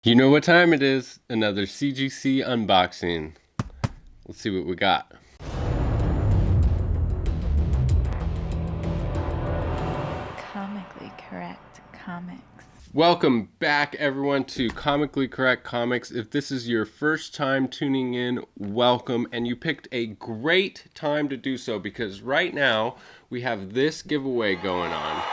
You know what time it is? Another CGC unboxing. Let's see what we got. Comically correct comics. Welcome back, everyone, to Comically Correct Comics. If this is your first time tuning in, welcome. And you picked a great time to do so because right now we have this giveaway going on.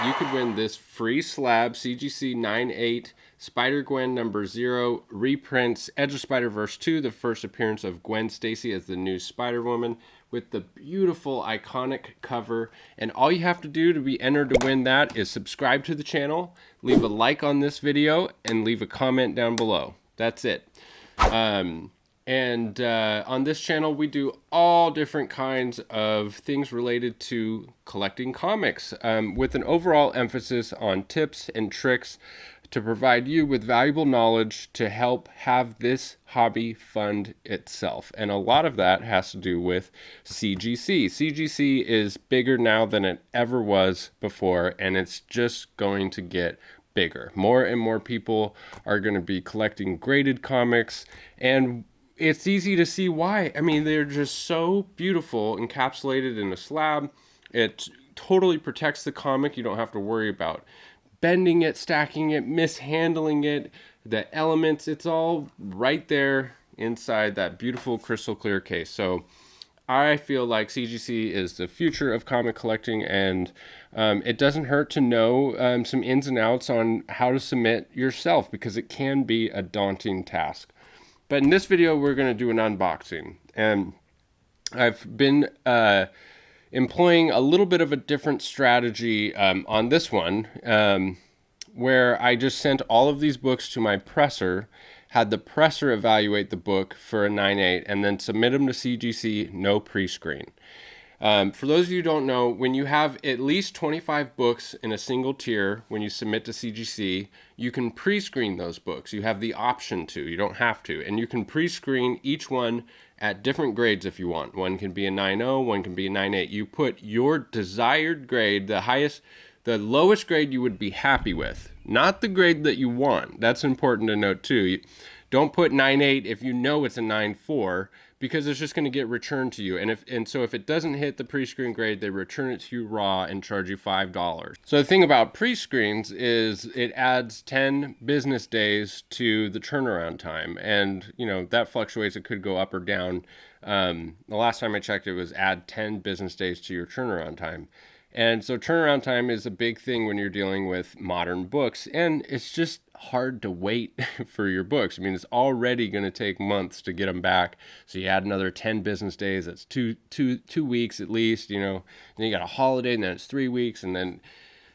You could win this free slab CGC 9/8 Spider-Gwen #0 reprints Edge of Spider-Verse 2, the first appearance of Gwen Stacy as the new Spider-Woman, with the beautiful iconic cover. And all you have to do to be entered to win that is subscribe to the channel, leave a like on this video, and leave a comment down below. That's it. On this channel, we do all different kinds of things related to collecting comics, with an overall emphasis on tips and tricks to provide you with valuable knowledge to help have this hobby fund itself. And a lot of that has to do with CGC. CGC is bigger now than it ever was before, and it's just going to get bigger. More and more people are going to be collecting graded comics, and it's easy to see why. I mean, they're just so beautiful, encapsulated in a slab. It totally protects the comic. You don't have to worry about bending it, stacking it, mishandling it. The elements, it's all right there inside that beautiful crystal clear case. So I feel like CGC is the future of comic collecting, and it doesn't hurt to know some ins and outs on how to submit yourself, because it can be a daunting task. But in this video, we're going to do an unboxing, and I've been employing a little bit of a different strategy on this one, where I just sent all of these books to my presser, had the presser evaluate the book for a 9/8, and then submit them to CGC, no pre-screen. For those of you who don't know, when you have at least 25 books in a single tier, when you submit to CGC, you can pre-screen those books. You have the option to, you don't have to. And you can pre-screen each one at different grades if you want. One can be a 9.0, one can be a 9.8. You put your desired grade, the lowest grade you would be happy with, not the grade that you want. That's important to note too. Don't put 9.8 if you know it's a 9.4, because it's just going to get returned to you. And so if it doesn't hit the pre-screen grade, they return it to you raw and charge you $5. So the thing about pre-screens is it adds 10 business days to the turnaround time. And, you know, that fluctuates. It could go up or down. The last time I checked, it was add 10 business days to your turnaround time. And so turnaround time is a big thing when you're dealing with modern books, and it's just hard to wait for your books. I mean, it's already going to take months to get them back. So you add another 10 business days, that's two weeks at least, you know. Then you got a holiday, and then it's 3 weeks, and then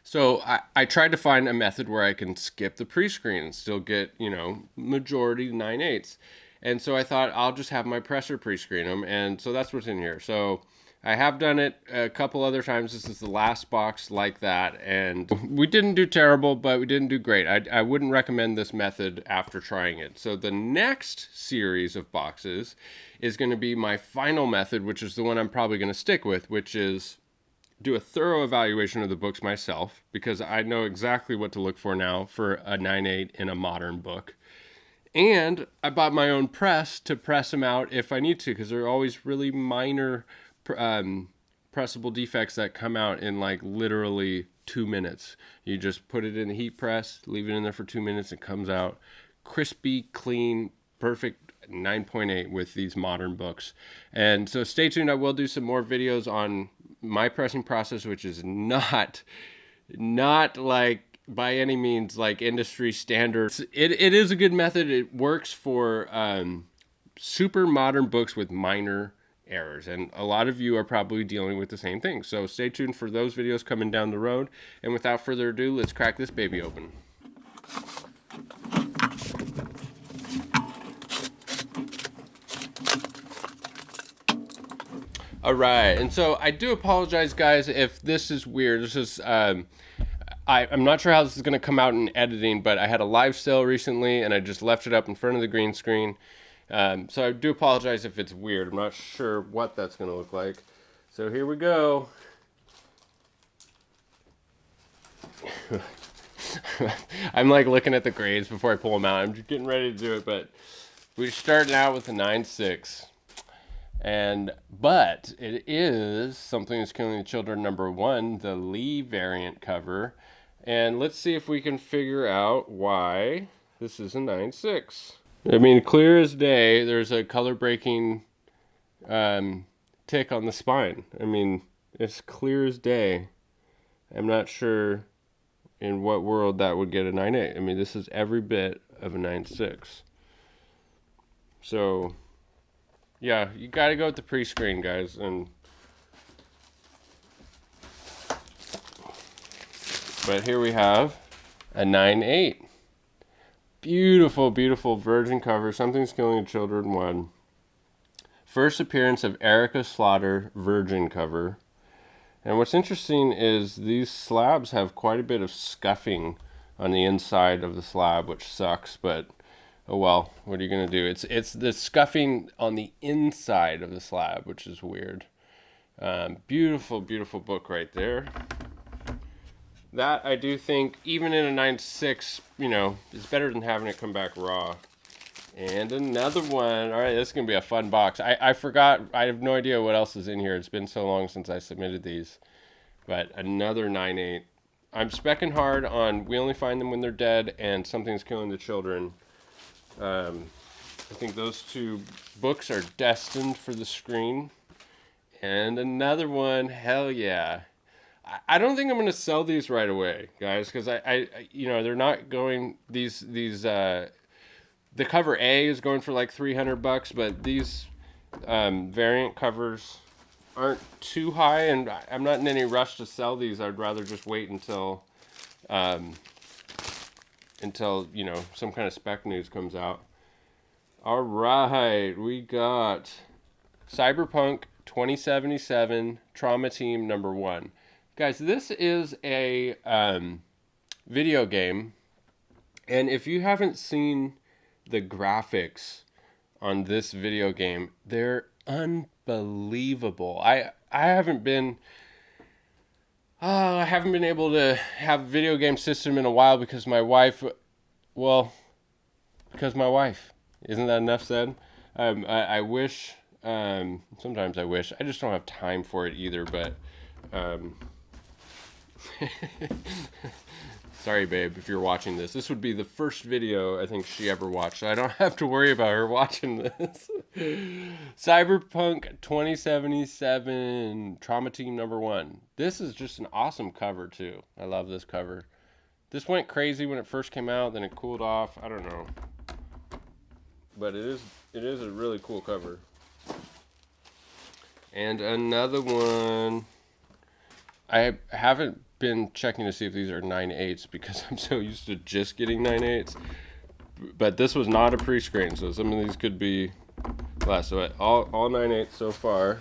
so I tried to find a method where I can skip the pre-screen and still get, you know, majority 9/8. And so I thought I'll just have my presser pre-screen them, and so that's what's in here. So I have done it a couple other times. This is the last box like that, and we didn't do terrible, but we didn't do great. I wouldn't recommend this method after trying it. So the next series of boxes is going to be my final method, which is the one I'm probably going to stick with, which is do a thorough evaluation of the books myself, because I know exactly what to look for now for a 9/8 in a modern book. And I bought my own press to press them out if I need to, because they're always really minor pressable defects that come out in like literally 2 minutes. You just put it in the heat press, leave it in there for 2 minutes, it comes out crispy, clean, perfect 9.8 with these modern books. And so stay tuned. I will do some more videos on my pressing process, which is not like by any means like industry standards. It is a good method. It works for super modern books with minor errors, and a lot of you are probably dealing with the same thing. So stay tuned for those videos coming down the road, and without further ado, let's crack this baby open. All right, and so I do apologize, guys, if this is weird. This is I'm not sure how this is going to come out in editing, but I had a live sale recently, and I just left it up in front of the green screen. So I do apologize if it's weird. I'm not sure what that's going to look like. So here we go. I'm like looking at the grades before I pull them out. I'm just getting ready to do it, but we're starting out with a 9.6. But it is Something That's Killing the Children #1, the Lee variant cover. And let's see if we can figure out why this is a 9.6. I mean, clear as day, there's a color breaking tick on the spine. I mean, it's clear as day. I'm not sure in what world that would get a 9.8. I mean, this is every bit of a 9.6. So, yeah, you got to go with the pre-screen, guys. But here we have a 9.8. Beautiful, beautiful virgin cover. Something's Killing the Children 1. First appearance of Erica Slaughter, virgin cover. And what's interesting is these slabs have quite a bit of scuffing on the inside of the slab, which sucks, but oh well, what are you going to do? It's the scuffing on the inside of the slab, which is weird. Beautiful, beautiful book right there. That, I do think, even in a 9.6, is better than having it come back raw. And another one. All right, this is going to be a fun box. I forgot. I have no idea what else is in here. It's been so long since I submitted these. But another 9.8. I'm specking hard on We Only Find Them When They're Dead and Something's Killing the Children. I think those two books are destined for the screen. And another one. Hell yeah. I don't think I'm going to sell these right away, guys, because I they're not going the cover A is going for like $300, but these variant covers aren't too high, and I'm not in any rush to sell these. I'd rather just wait until some kind of spec news comes out. All right, we got Cyberpunk 2077 Trauma Team #1. Guys, this is a video game, and if you haven't seen the graphics on this video game, they're unbelievable. I haven't been able to have a video game system in a while because my wife. Isn't that enough said? I wish. Sometimes I wish. I just don't have time for it either. But sorry, babe, if you're watching this. This would be the first video I think she ever watched, so I don't have to worry about her watching this. Cyberpunk 2077 Trauma Team #1. This is just an awesome cover, too. I love this cover. This went crazy when it first came out, then it cooled off. I don't know. But it is a really cool cover. And another one. I haven't been checking to see if these are 9.8s because I'm so used to just getting 9.8s. But this was not a pre-screen, so some of these could be less. So all 9.8s so far.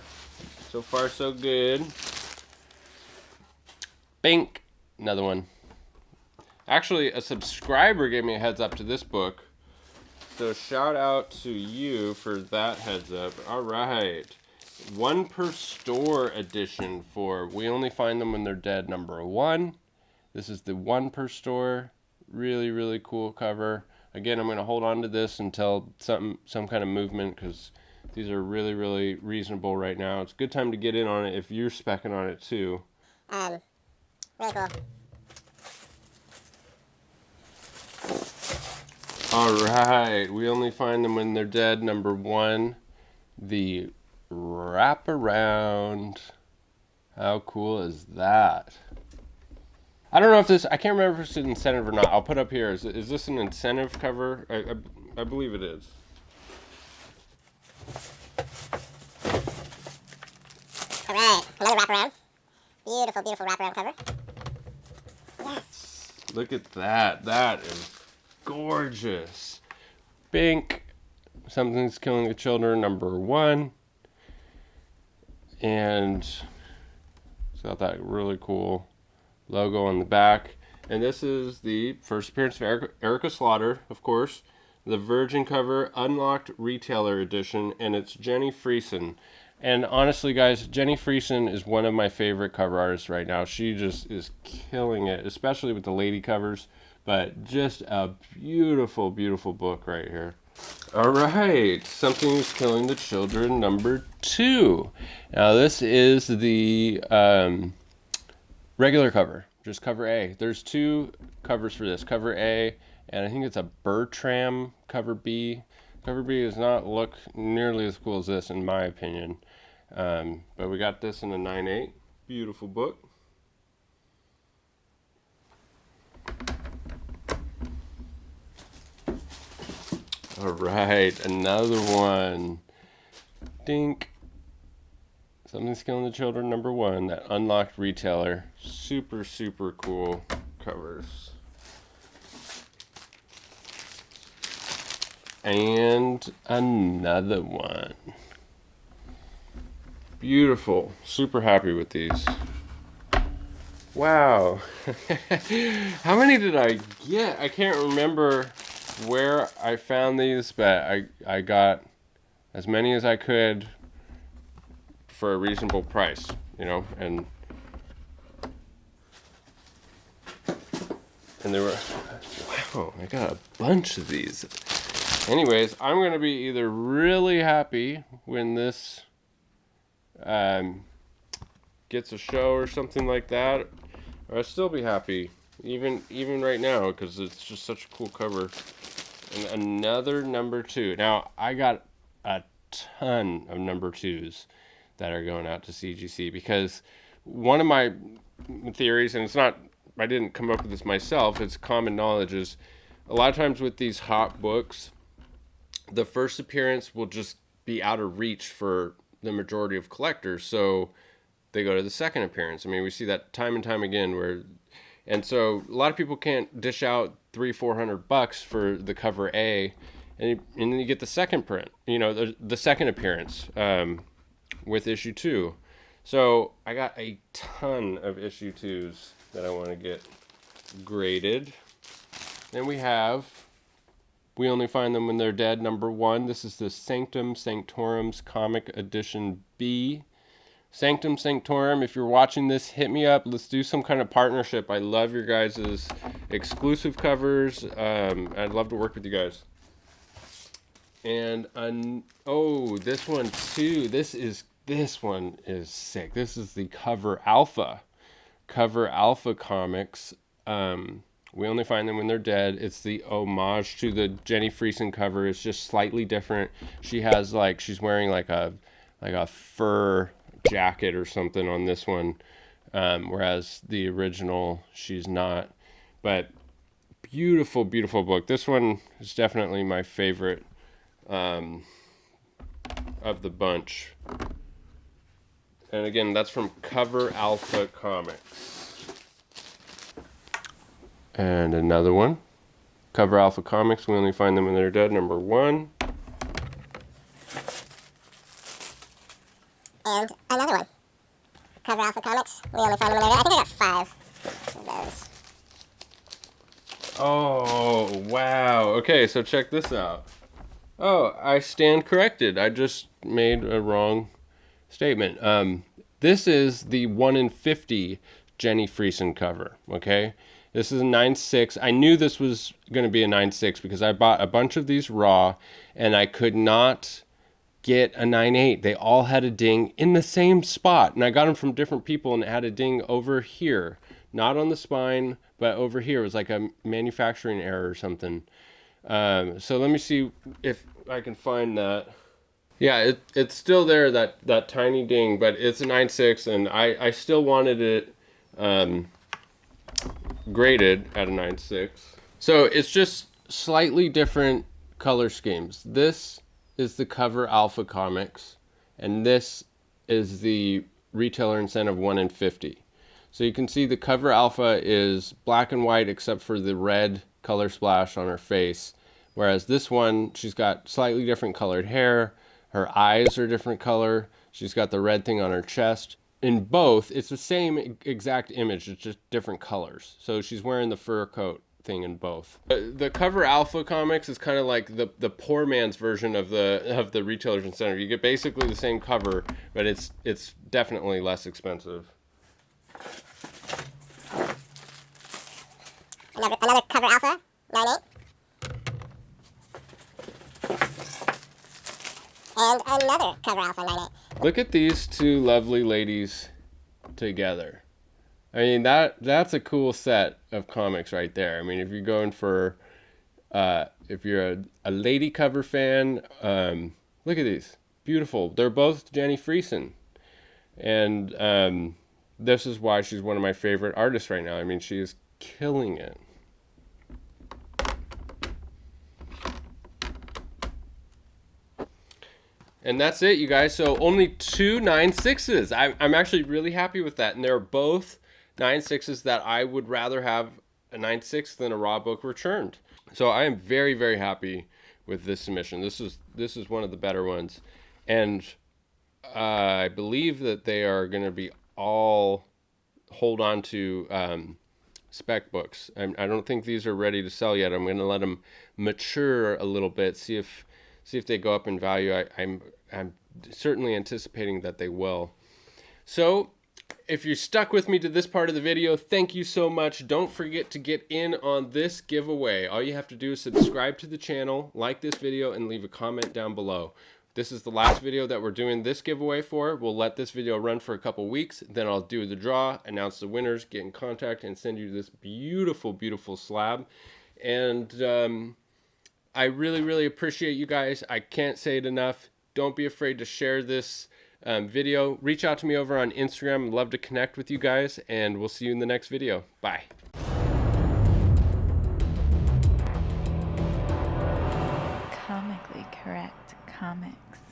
So far, so good. Bink. Another one. Actually, a subscriber gave me a heads up to this book. So shout out to you for that heads up. All right. One per store edition for We Only Find Them When They're Dead #1. This is the one per store. Really, really cool cover. Again, I'm going to hold on to this until some kind of movement because these are really, really reasonable right now. It's a good time to get in on it if you're specking on it too. Really cool. All right. We Only Find Them When They're Dead #1. The wraparound. How cool is that? I don't know if this, I can't remember if it's an incentive or not. I'll put up here. Is this an incentive cover? I believe it is. All right, another wraparound. Beautiful, beautiful wraparound cover. Yes. Look at that. That is gorgeous. Bink. Something's Killing the Children #1. And it's got that really cool logo on the back. And this is the first appearance of Erica Slaughter, of course. The Virgin cover, Unlocked Retailer Edition, and it's Jenny Friesen. And honestly, guys, Jenny Friesen is one of my favorite cover artists right now. She just is killing it, especially with the lady covers. But just a beautiful, beautiful book right here. All right, Something is Killing the Children, number 2. Now, this is the regular cover, just cover A. There's 2 covers for this, cover A, and I think it's a Bertram cover B. Cover B does not look nearly as cool as this, in my opinion. But we got this in a 9/8. Beautiful book. All right, another one. Dink. Something's Killing the Children, number 1. That Unlocked Retailer. Super, super cool covers. And another one. Beautiful. Super happy with these. Wow. How many did I get? I can't remember where I found these, but I got as many as I could for a reasonable price, you know, and they were, wow, I got a bunch of these. Anyways, I'm going to be either really happy when this gets a show or something like that, or I'll still be happy even right now because it's just such a cool cover. And another number 2. Now, I got a ton of number 2s that are going out to CGC because one of my theories, and it's not, I didn't come up with this myself, it's common knowledge, is a lot of times with these hot books, the first appearance will just be out of reach for the majority of collectors, so they go to the second appearance. I mean, we see that time and time again where, and so a lot of people can't dish out $300-400 for the cover A, and then you get the second print, you know, the second appearance with issue 2. So I got a ton of issue 2s that I want to get graded. Then we have We Only Find Them When They're Dead, number 1. This is the Sanctum Sanctorum's Comic Edition B. Sanctum Sanctorum, if you're watching this, hit me up. Let's do some kind of partnership. I love your guys' exclusive covers. I'd love to work with you guys. And this one too. This one is sick. This is the Cover Alpha Comics. We Only Find Them When They're Dead. It's the homage to the Jenny Friesen cover. It's just slightly different. She has she's wearing like a fur jacket or something on this one, whereas the original she's not. But beautiful, beautiful book. This one is definitely my favorite of the bunch. And again, that's from Cover Alpha Comics. And another one, Cover Alpha Comics, We Only Find Them When They're Dead, number 1. And another one, Cover Alpha Comics, We Only Find Them When They're Dead. I think I got 5 of those. Oh, wow. Okay, so check this out. Oh, I stand corrected. I just made a wrong statement. This is the 1 in 50 Jenny Friesen cover, okay? This is a 9/6. I knew this was going to be a 9/6 because I bought a bunch of these raw, and I could not get a 9/8. They all had a ding in the same spot, and I got them from different people, and it had a ding over here. Not on the spine, but over here. It was like a manufacturing error or something. So let me see if I can find that. Yeah, it's still there, that tiny ding, but it's a 9/6, and I still wanted it graded at a 9/6. So it's just slightly different color schemes. This is the Cover Alpha Comics, and this is the retailer incentive 1 in 50. So you can see the Cover Alpha is black and white except for the red color splash on her face, whereas this one, she's got slightly different colored hair, her eyes are different color, she's got the red thing on her chest. In both, it's the same exact image, it's just different colors. So she's wearing the fur coat thing in both. The Cover Alpha comics is kind of like the poor man's version of the Retailers and Center. You get basically the same cover, but it's definitely less expensive. Another Cover Alpha 9.8. And another Cover Alpha 9.8. Look at these two lovely ladies together. I mean, that's a cool set of comics right there. I mean, if you're going for, if you're a lady cover fan, look at these. Beautiful. They're both Jenny Friesen. And this is why she's one of my favorite artists right now. I mean, she is killing it. And that's it, you guys. So only 2 9/6s. I'm actually really happy with that. And they're both 9/6s that I would rather have a 9/6 than a raw book returned. So I am very, very happy with this submission. This is one of the better ones. And I believe that they are going to be all hold on to spec books. I don't think these are ready to sell yet. I'm going to let them mature a little bit, see if they go up in value. I'm certainly anticipating that they will. So if you're stuck with me to this part of the video, thank you so much. Don't forget to get in on this giveaway. All you have to do is subscribe to the channel, like this video, and leave a comment down below. This is the last video that we're doing this giveaway for. We'll let this video run for a couple weeks. Then I'll do the draw, announce the winners, get in contact, and send you this beautiful, beautiful slab. And I really, really appreciate you guys. I can't say it enough. Don't be afraid to share this video. Reach out to me over on Instagram. I'd love to connect with you guys, and we'll see you in the next video. Bye.